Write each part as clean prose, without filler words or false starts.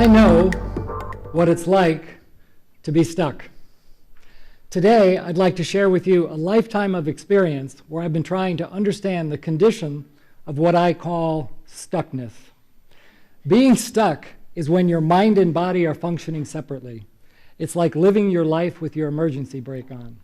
I know what it's like to be stuck. Today, I'd like to share with you a lifetime of experience where I've been trying to understand the condition of what I call stuckness. Being stuck is when your mind and body are functioning separately. It's like living your life with your emergency brake on.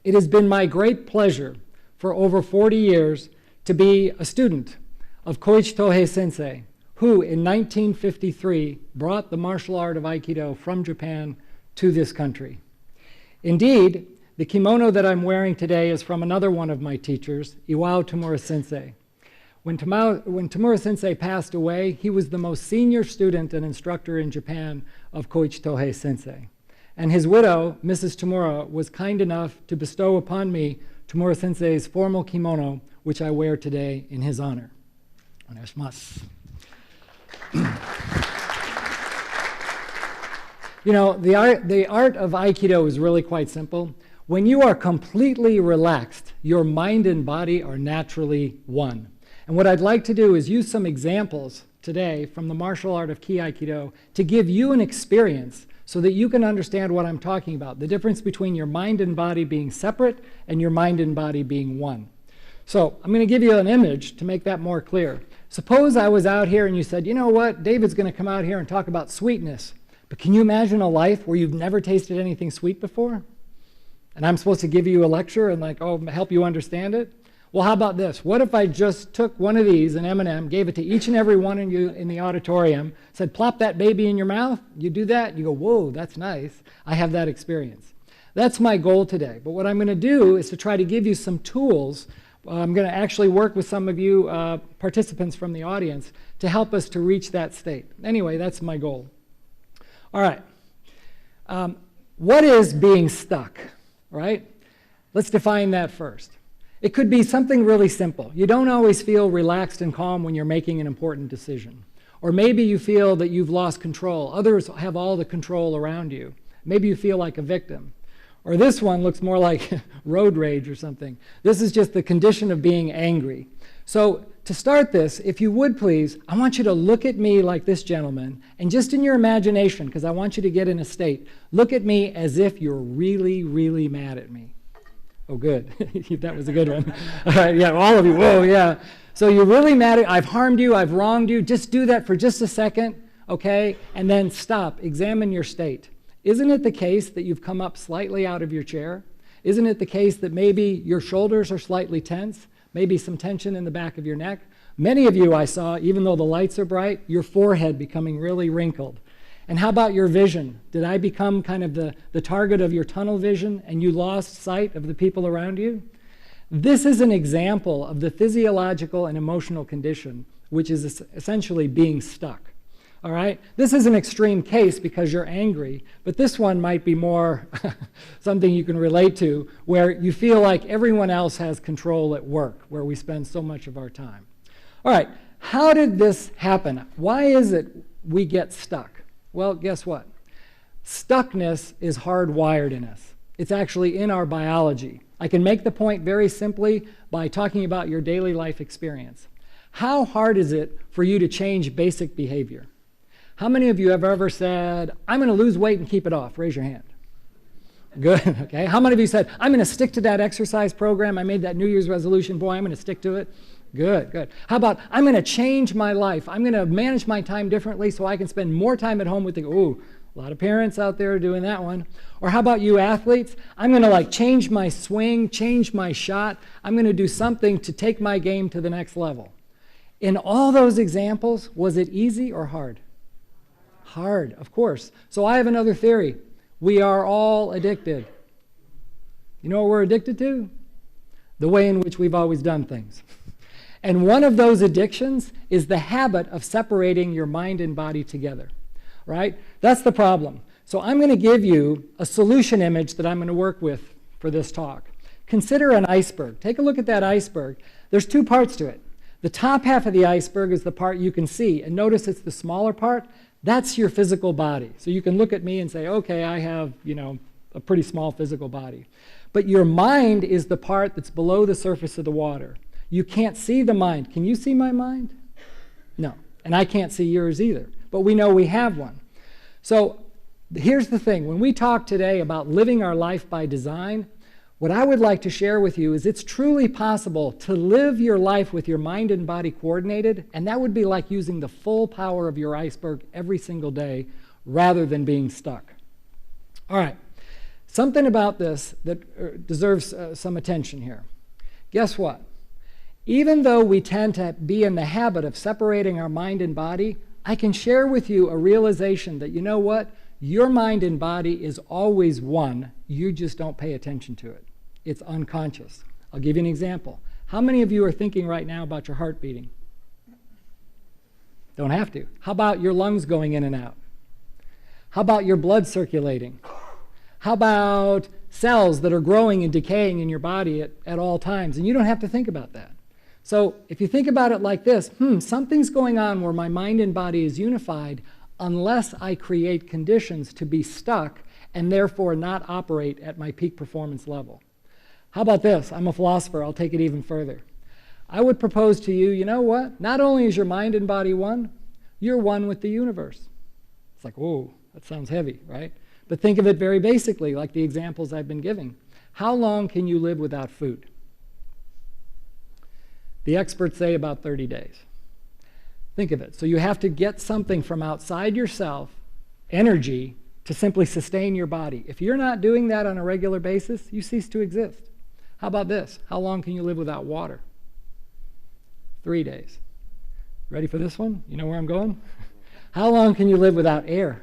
It has been my great pleasure for over 40 years to be a student of Koichi Tohei Sensei, who in 1953 brought the martial art of Aikido from Japan to this country. Indeed, the kimono that I'm wearing today is from another one of my teachers, Iwao Tamura Sensei. When Tamura Sensei passed away, he was the most senior student and instructor in Japan of Koichi Tohei Sensei. And his widow, Mrs. Tamura, was kind enough to bestow upon me Tamura Sensei's formal kimono, which I wear today in his honor. Onegaishimasu. You know, the art of Aikido is really quite simple. When you are completely relaxed, your mind and body are naturally one. And what I'd like to do is use some examples today from the martial art of Ki Aikido to give you an experience so that you can understand what I'm talking about, the difference between your mind and body being separate and your mind and body being one. So I'm going to give you an image to make that more clear. Suppose I was out here and you said, you know what, David's going to come out here and talk about sweetness. But can you imagine a life where you've never tasted anything sweet before? And I'm supposed to give you a lecture and help you understand it? Well, how about this? What if I just took one of these, an M&M, gave it to each and every one of you in the auditorium, said, plop that baby in your mouth? You do that, you go, whoa, that's nice. I have that experience. That's my goal today. But what I'm going to do is to try to give you some tools. I'm going to actually work with some of you participants from the audience to help us to reach that state. Anyway, that's my goal. All right. What is being stuck, right? Let's define that first. It could be something really simple. You don't always feel relaxed and calm when you're making an important decision. Or maybe you feel that you've lost control. Others have all the control around you. Maybe you feel like a victim. Or this one looks more like road rage or something. This is just the condition of being angry. So to start this, if you would please, I want you to look at me like this gentleman, and just in your imagination, because I want you to get in a state, look at me as if you're really, really mad at me. Oh, good. That was a good one. All right, yeah, all of you, whoa, yeah. So you're really mad at, I've harmed you, I've wronged you. Just do that for just a second, okay? And then stop, examine your state. Isn't it the case that you've come up slightly out of your chair? Isn't it the case that maybe your shoulders are slightly tense? Maybe some tension in the back of your neck? Many of you I saw, even though the lights are bright, your forehead becoming really wrinkled. And how about your vision? Did I become kind of the target of your tunnel vision and you lost sight of the people around you? This is an example of the physiological and emotional condition, which is essentially being stuck. All right? This is an extreme case because you're angry, but this one might be more something you can relate to, where you feel like everyone else has control at work, where we spend so much of our time. All right, how did this happen? Why is it we get stuck? Well, guess what? Stuckness is hardwired in us. It's actually in our biology. I can make the point very simply by talking about your daily life experience. How hard is it for you to change basic behavior? How many of you have ever said, I'm going to lose weight and keep it off? Raise your hand. Good, okay. How many of you said, I'm going to stick to that exercise program. I made that New Year's resolution. Boy, I'm going to stick to it. Good, good. How about, I'm going to change my life. I'm going to manage my time differently so I can spend more time at home with the, ooh, a lot of parents out there doing that one. Or how about you athletes? I'm going to change my swing, change my shot. I'm going to do something to take my game to the next level. In all those examples, was it easy or hard? Hard, of course. So I have another theory. We are all addicted. You know what we're addicted to? The way in which we've always done things. And one of those addictions is the habit of separating your mind and body together, right? That's the problem. So I'm going to give you a solution image that I'm going to work with for this talk. Consider an iceberg. Take a look at that iceberg. There's two parts to it. The top half of the iceberg is the part you can see, and notice it's the smaller part. That's your physical body. So you can look at me and say, okay, I have, a pretty small physical body. But your mind is the part that's below the surface of the water. You can't see the mind. Can you see my mind? No. And I can't see yours either. but we know we have one. So here's the thing. When we talk today about living our life by design, what I would like to share with you is it's truly possible to live your life with your mind and body coordinated, and that would be like using the full power of your iceberg every single day rather than being stuck. All right, something about this that deserves some attention here. Guess what? Even though we tend to be in the habit of separating our mind and body, I can share with you a realization that, you know what? Your mind and body is always one. You just don't pay attention to it. It's unconscious. I'll give you an example. How many of you are thinking right now about your heart beating? Don't have to. How about your lungs going in and out? How about your blood circulating? How about cells that are growing and decaying in your body at all times? And you don't have to think about that. So if you think about it like this, something's going on where my mind and body is unified unless I create conditions to be stuck and therefore not operate at my peak performance level. How about this? I'm a philosopher. I'll take it even further. I would propose to you, you know what? Not only is your mind and body one, you're one with the universe. It's like, whoa, that sounds heavy, right? But think of it very basically, like the examples I've been giving. How long can you live without food? The experts say about 30 days. Think of it. So you have to get something from outside yourself, energy, to simply sustain your body. If you're not doing that on a regular basis, you cease to exist. How about this? How long can you live without water? 3 days. Ready for this one? You know where I'm going? How long can you live without air?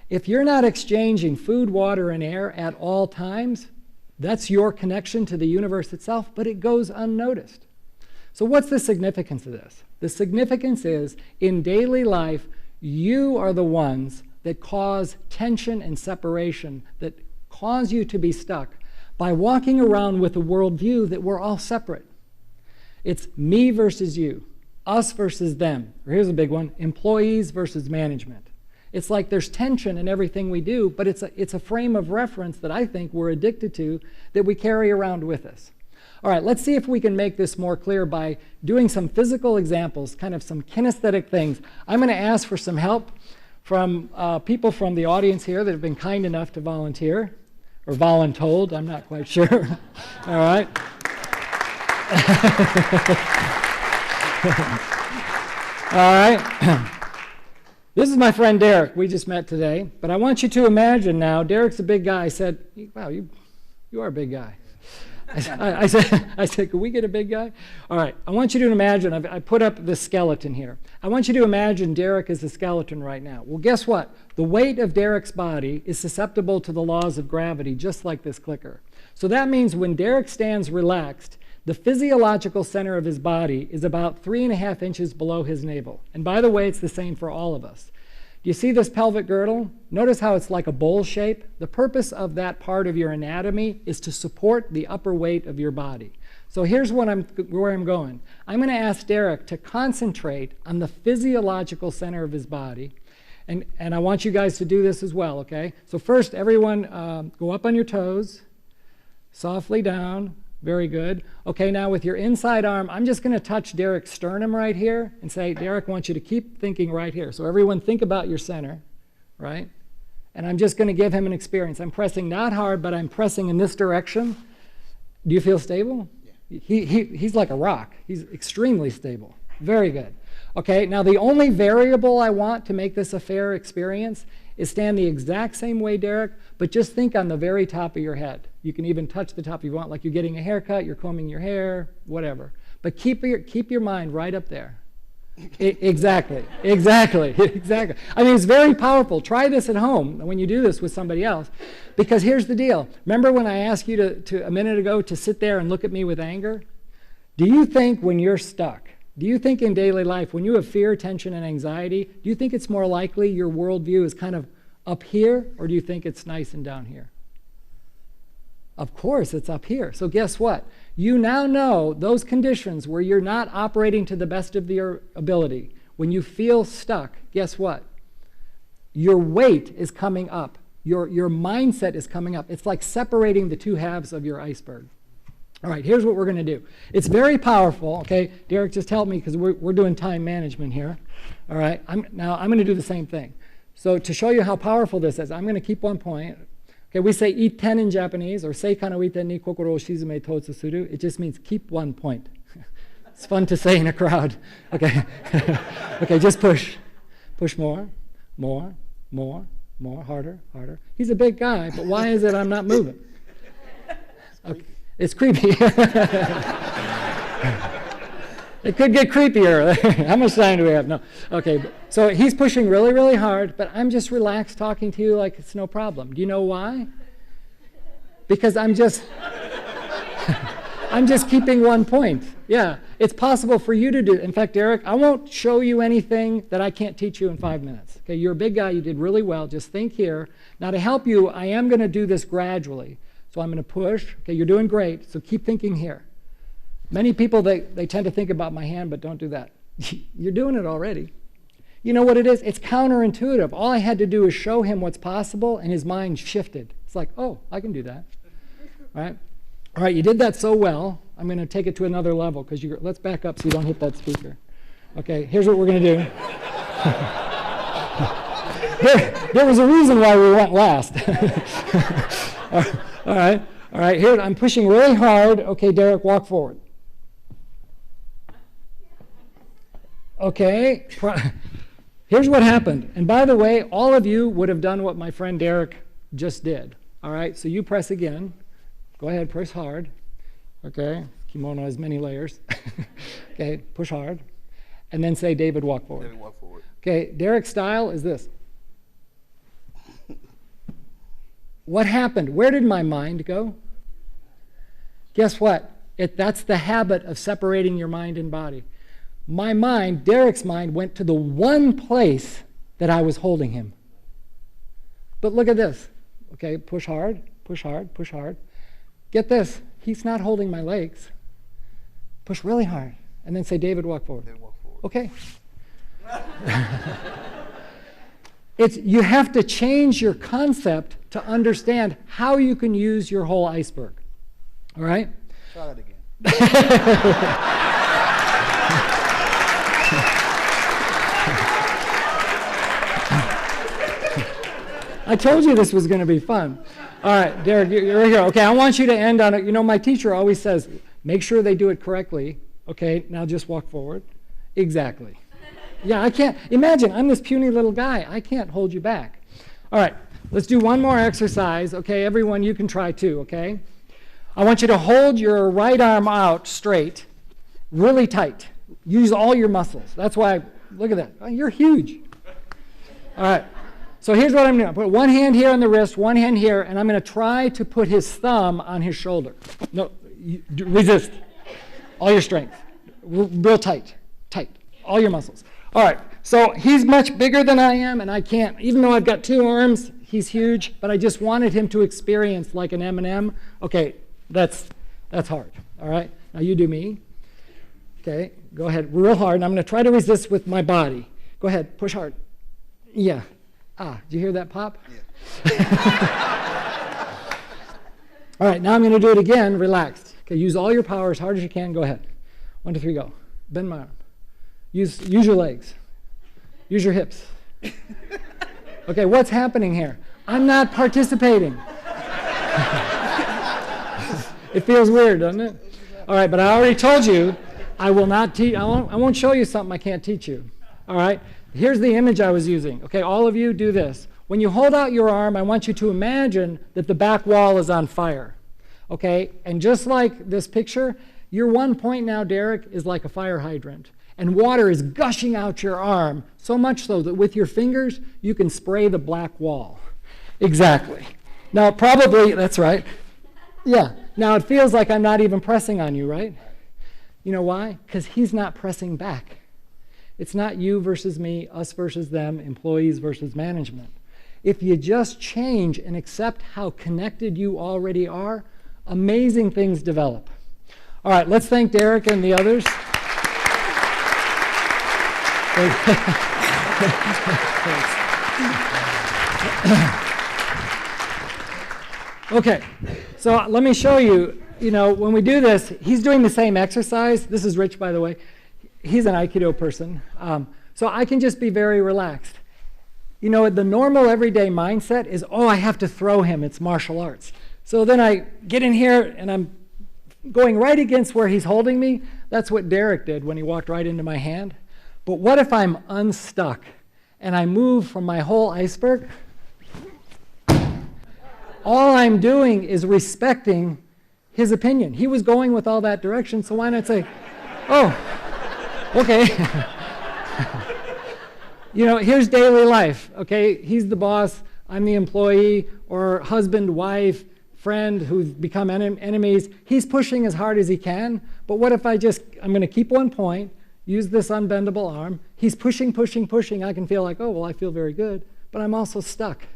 If you're not exchanging food, water, and air at all times, that's your connection to the universe itself, but it goes unnoticed. So what's the significance of this? The significance is, in daily life, you are the ones that cause tension and separation, that cause you to be stuck by walking around with a worldview that we're all separate. It's me versus you, us versus them. Or here's a big one, employees versus management. It's like there's tension in everything we do, but it's a frame of reference that I think we're addicted to, that we carry around with us. All right, let's see if we can make this more clear by doing some physical examples, kind of some kinesthetic things. I'm going to ask for some help from people from the audience here that have been kind enough to volunteer, or voluntold, I'm not quite sure. All right. All right. This is my friend Derek. We just met today. But I want you to imagine now, Derek's a big guy. I said, wow, you are a big guy. I said, could we get a big guy? All right, I want you to imagine, I put up the skeleton here. I want you to imagine Derek as a skeleton right now. Well, guess what? The weight of Derek's body is susceptible to the laws of gravity, just like this clicker. So that means when Derek stands relaxed, the physiological center of his body is about 3.5 inches below his navel. And by the way, it's the same for all of us. Do you see this pelvic girdle? Notice how it's like a bowl shape? The purpose of that part of your anatomy is to support the upper weight of your body. So here's where I'm going. I'm going to ask Derek to concentrate on the physiological center of his body. And I want you guys to do this as well, okay? So first, everyone go up on your toes, softly down. Very good. Okay, now with your inside arm, I'm just going to touch Derek's sternum right here and say, Derek, I want you to keep thinking right here. So everyone think about your center, right? And I'm just going to give him an experience. I'm pressing not hard, but I'm pressing in this direction. Do you feel stable? Yeah. He's like a rock. He's extremely stable. Very good. Okay, now the only variable I want to make this a fair experience is stand the exact same way, Derek, but just think on the very top of your head. You can even touch the top if you want, like you're getting a haircut, you're combing your hair, whatever. But keep your mind right up there. Exactly. I mean, it's very powerful. Try this at home when you do this with somebody else, because here's the deal. Remember when I asked you to a minute ago to sit there and look at me with anger? Do you think when you're stuck, do you think in daily life, when you have fear, tension, and anxiety, do you think it's more likely your worldview is kind of up here, or do you think it's nice and down here? Of course, it's up here. So guess what? You now know those conditions where you're not operating to the best of your ability. When you feel stuck, guess what? Your weight is coming up. Your mindset is coming up. It's like separating the two halves of your iceberg. All right, here's what we're going to do. It's very powerful, okay? Derek, just help me because we're doing time management here. All right, now I'm going to do the same thing. So to show you how powerful this is, I'm going to keep one point. Okay, we say iten in Japanese, or seika no iten ni kokoro o shizume toutsu suru. It just means keep one point. It's fun to say in a crowd. Okay, okay, just push. Push more, more, more, more, harder, harder. He's a big guy, but why is it I'm not moving? Okay. It's creepy. It could get creepier. How much time do we have? No. Okay. So he's pushing really, really hard, but I'm just relaxed talking to you like it's no problem. Do you know why? Because I'm just keeping one point. Yeah. It's possible for you to do. In fact, Eric, I won't show you anything that I can't teach you in 5 minutes. Okay. You're a big guy. You did really well. Just think here. Now to help you, I am going to do this gradually. So I'm going to push. Okay, you're doing great. So keep thinking here. Many people, they tend to think about my hand, but don't do that. You're doing it already. You know what it is? It's counterintuitive. All I had to do is show him what's possible, and his mind shifted. It's like, oh, I can do that. Right? All right, you did that so well. I'm going to take it to another level because let's back up so you don't hit that speaker. Okay, here's what we're going to do. There was a reason why we went last. All right, here, I'm pushing really hard. Okay, Derek, walk forward. Okay, here's what happened. And by the way, all of you would have done what my friend Derek just did. All right, so you press again. Go ahead, press hard. Okay, kimono has many layers. Okay, push hard. And then say, David, walk forward. David, walk forward. Okay, Derek's style is this. What happened? Where did my mind go? Guess what? That's the habit of separating your mind and body. My mind, Derek's mind, went to the one place that I was holding him. But look at this. Okay, push hard, push hard, push hard. Get this. He's not holding my legs. Push really hard. And then say, David, walk forward. David, walk forward. Okay. You have to change your concept to understand how you can use your whole iceberg. All right? Try that again. I told you this was going to be fun. All right, Derek, you're here. Okay, I want you to end on it. You know, my teacher always says, make sure they do it correctly. Okay, now just walk forward. Exactly. Yeah, I can't. Imagine, I'm this puny little guy. I can't hold you back. All right, let's do one more exercise. Okay, everyone, you can try too, okay? I want you to hold your right arm out straight, really tight. Use all your muscles. That's why, look at that. Oh, you're huge. All right, so here's what I'm doing. Put one hand here on the wrist, one hand here, and I'm going to try to put his thumb on his shoulder. No, resist. All your strength. Real tight, tight. All your muscles. All right, so he's much bigger than I am, and I can't, even though I've got 2 arms, he's huge, but I just wanted him to experience like an M&M. Okay, that's hard, all right? Now you do me. Okay, go ahead, real hard, and I'm going to try to resist with my body. Go ahead, push hard. Yeah. Ah, did you hear that pop? Yeah. All right, now I'm going to do it again, relaxed. Okay, use all your power as hard as you can. Go ahead. 1, 2, 3, go. Bend my arm. Use your legs. Use your hips. Okay, what's happening here? I'm not participating. It feels weird, doesn't it? All right, but I already told you I will not teach. I won't show you something I can't teach you. All right? Here's the image I was using. Okay, all of you do this. When you hold out your arm, I want you to imagine that the back wall is on fire. Okay? And just like this picture, your one point now, Derek, is like a fire hydrant. And water is gushing out your arm, so much so that with your fingers, you can spray the black wall. Exactly. Now, probably, that's right. Yeah. Now, it feels like I'm not even pressing on you, right? You know why? Because he's not pressing back. It's not you versus me, us versus them, employees versus management. If you just change and accept how connected you already are, amazing things develop. All right, let's thank Derek and the others. Okay, so let me show you. when we do this, he's doing the same exercise. This is Rich, by the way. He's an Aikido person. So I can just be very relaxed. The normal everyday mindset is, oh, I have to throw him. It's martial arts. So then I get in here and I'm going right against where he's holding me. That's what Derek did when he walked right into my hand. But what if I'm unstuck and I move from my whole iceberg? All I'm doing is respecting his opinion. He was going with all that direction, so why not say, oh, okay. Here's daily life, okay? He's the boss, I'm the employee, or husband, wife, friend who've become enemies. He's pushing as hard as he can, but what if I'm going to keep one point, use this unbendable arm. He's pushing, pushing, pushing. I can feel like, oh, well, I feel very good, but I'm also stuck.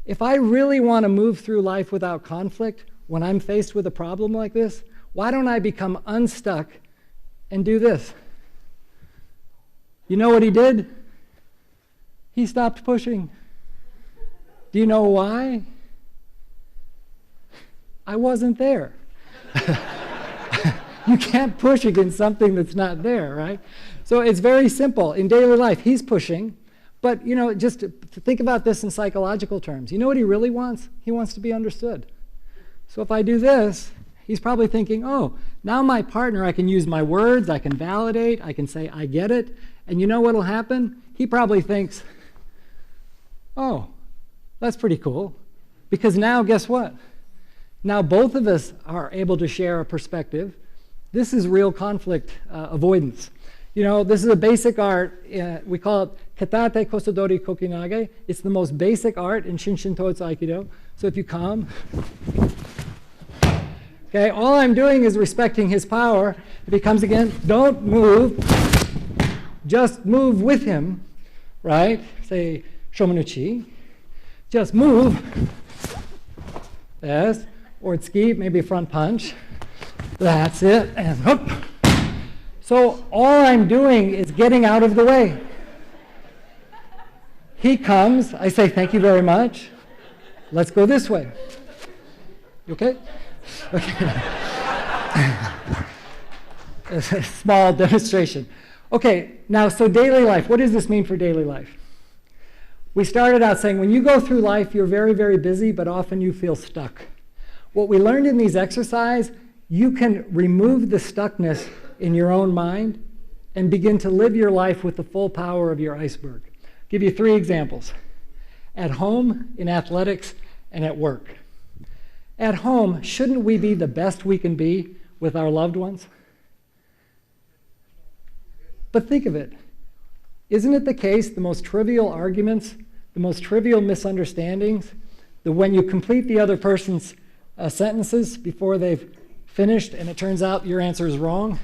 If I really want to move through life without conflict, when I'm faced with a problem like this, why don't I become unstuck and do this? You know what he did? He stopped pushing. Do you know why? I wasn't there. You can't push against something that's not there, right? So it's very simple. In daily life, he's pushing. But, just to think about this in psychological terms. You know what he really wants? He wants to be understood. So if I do this, he's probably thinking, oh, now my partner, I can use my words, I can validate, I can say, I get it. And you know what will happen? He probably thinks, oh, that's pretty cool. Because now, guess what? Now both of us are able to share a perspective. This is real conflict avoidance. This is a basic art. We call it katate kosodori kokinage. It's the most basic art in Shinshin Toitsu Aikido. So if you come, okay, all I'm doing is respecting his power. If he comes again, don't move. Just move with him, right? Say shomanuchi. Just move. Yes. Or tsuki, maybe a front punch. That's it. And whoop. So all I'm doing is getting out of the way. He comes, I say, thank you very much. Let's go this way. You okay? Okay. A small demonstration. Okay, now, so daily life. What does this mean for daily life? We started out saying when you go through life, you're very, very busy, but often you feel stuck. What we learned in these exercises, you can remove the stuckness in your own mind and begin to live your life with the full power of your iceberg. I'll give you 3 examples. At home, in athletics, and at work. At home, shouldn't we be the best we can be with our loved ones? But think of it. Isn't it the case the most trivial arguments, the most trivial misunderstandings, that when you complete the other person's sentences before they've finished and it turns out your answer is wrong?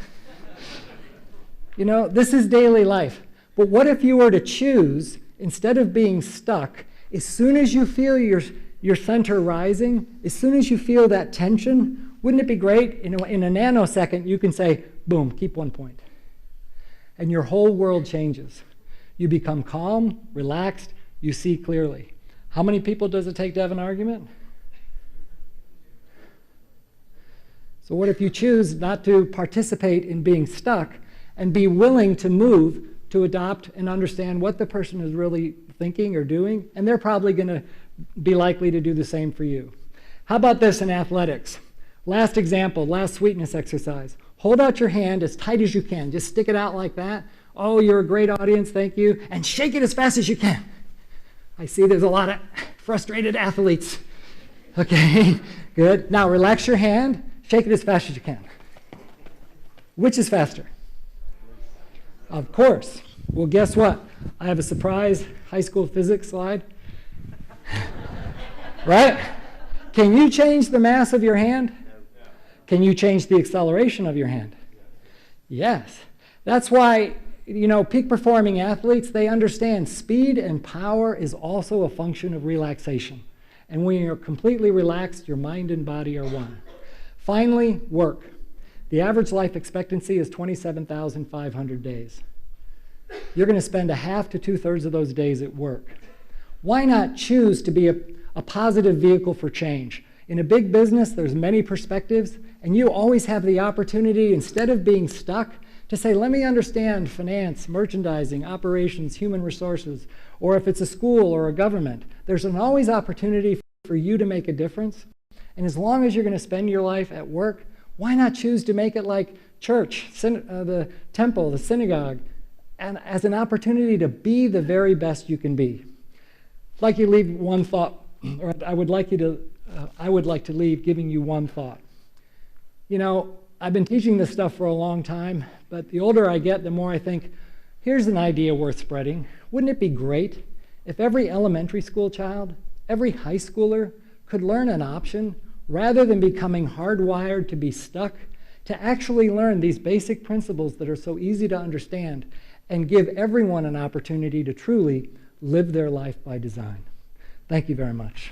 This is daily life. But what if you were to choose, instead of being stuck, as soon as you feel your center rising, as soon as you feel that tension, wouldn't it be great? In a nanosecond, you can say, boom, keep 1 point. And your whole world changes. You become calm, relaxed, you see clearly. How many people does it take to have an argument? So what if you choose not to participate in being stuck and be willing to move to adopt and understand what the person is really thinking or doing, and they're probably going to be likely to do the same for you. How about this in athletics? Last example, last sweetness exercise. Hold out your hand as tight as you can. Just stick it out like that. Oh, you're a great audience, thank you. And shake it as fast as you can. I see there's a lot of frustrated athletes. Okay, good. Now relax your hand. Shake it as fast as you can. Which is faster? Of course. Well, guess what? I have a surprise high school physics slide. Right? Can you change the mass of your hand? Can you change the acceleration of your hand? Yes. That's why, peak performing athletes, they understand speed and power is also a function of relaxation. And when you're completely relaxed, your mind and body are one. Finally, work. The average life expectancy is 27,500 days. You're going to spend 1/2 to 2/3 of those days at work. Why not choose to be a positive vehicle for change? In a big business, there's many perspectives, and you always have the opportunity, instead of being stuck, to say, let me understand finance, merchandising, operations, human resources, or if it's a school or a government, there's an always opportunity for you to make a difference. And as long as you're going to spend your life at work, why not choose to make it like church, the temple, the synagogue, and as an opportunity to be the very best you can be? I'd like you to leave one thought, or I would like to leave giving you one thought. You know, I've been teaching this stuff for a long time, but the older I get, the more I think, here's an idea worth spreading. Wouldn't it be great if every elementary school child, every high schooler could learn an option rather than becoming hardwired to be stuck, to actually learn these basic principles that are so easy to understand and give everyone an opportunity to truly live their life by design. Thank you very much.